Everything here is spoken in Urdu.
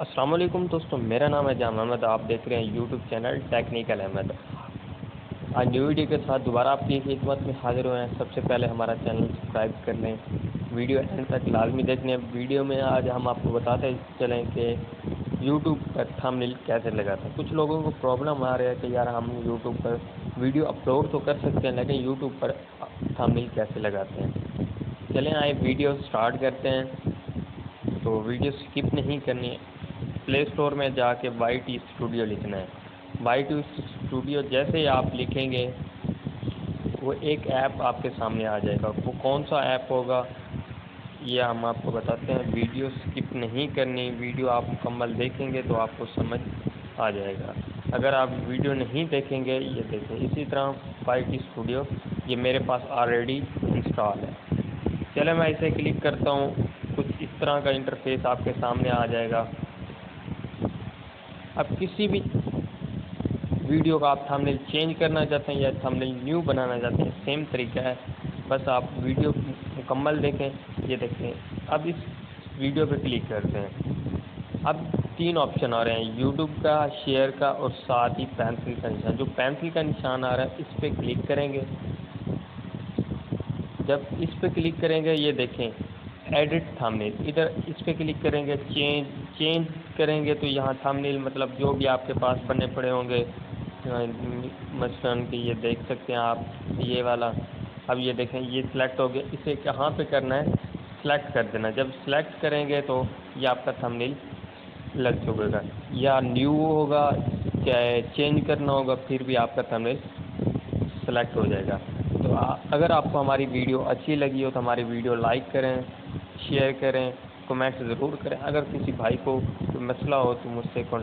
السلام علیکم دوستوں، میرا نام ہے جام احمد. آپ دیکھ رہے ہیں یوٹیوب چینل ٹیکنیکل احمد. آج نیو ویڈیو کے ساتھ دوبارہ آپ کی خدمت میں حاضر ہوئے ہیں. سب سے پہلے ہمارا چینل سبسکرائب کر لیں، ویڈیو اینڈ تک لازمی دیکھیں. ویڈیو میں آج ہم آپ کو بتاتے چلیں کہ یوٹیوب پر تھمبنیل کیسے لگاتے ہیں. کچھ لوگوں کو پرابلم آ رہا ہے کہ یار ہم یوٹیوب پر ویڈیو اپلوڈ تو کر سکتے ہیں لیکن یوٹیوب پر تھمبنیل کیسے لگاتے ہیں. چلیں آئے ویڈیو سٹارٹ کرتے ہیں. تو ویڈیو سکپ نہیں کرنی ہے. پلے اسٹور میں جا کے وائی ٹی اسٹوڈیو لکھنا ہے. وائی ٹی اسٹوڈیو جیسے ہی آپ لکھیں گے وہ ایک ایپ آپ کے سامنے آ جائے گا. وہ کون سا ایپ ہوگا یہ ہم آپ کو بتاتے ہیں. ویڈیو سکپ نہیں کرنی، ویڈیو آپ مکمل دیکھیں گے تو آپ کو سمجھ آ جائے گا. اگر آپ ویڈیو نہیں دیکھیں گے یہ دیکھیں. اسی طرح وائی ٹی اسٹوڈیو یہ میرے پاس آلریڈی انسٹال ہے. چلے میں اسے کلک کرتا ہوں. کچھ اس طرح کا انٹرفیس آپ کے سامنے آ جائے گا. اب کسی بھی ویڈیو کا آپ تھمبنیل چینج کرنا چاہتے ہیں یا تھمبنیل نیو بنانا چاہتے ہیں، سیم طریقہ ہے. بس آپ ویڈیو مکمل دیکھیں. یہ دیکھیں اب اس ویڈیو پہ کلک کرتے ہیں. اب تین آپشن آ رہے ہیں، یوٹیوب کا، شیئر کا اور ساتھ ہی پینسل کا نشان. جو پینسل کا نشان آ رہا ہے اس پہ کلک کریں گے. جب اس پہ کلک کریں گے یہ دیکھیں ایڈٹ تھمبنیل، ادھر اس پہ کلک کریں گے. چینج کریں گے تو یہاں تھمبنیل مطلب جو بھی آپ کے پاس بنے پڑے ہوں گے مثلاً کہ یہ دیکھ سکتے ہیں آپ یہ والا. اب یہ دیکھیں یہ سلیکٹ ہو گیا. اسے کہاں پہ کرنا ہے، سلیکٹ کر دینا. جب سلیکٹ کریں گے تو یہ آپ کا تھمبنیل لگ چکے گا. یا نیو ہوگا چاہے چینج کرنا ہوگا پھر بھی آپ کا تھمبنیل سلیکٹ ہو جائے گا. تو اگر آپ کو ہماری ویڈیو اچھی لگی ہو تو ہماری ویڈیو لائک کریں، شیئر کریں، کمنٹ ضرور کریں. اگر کسی بھائی کو کوئی مسئلہ ہو تو مجھ سے کانٹیکٹ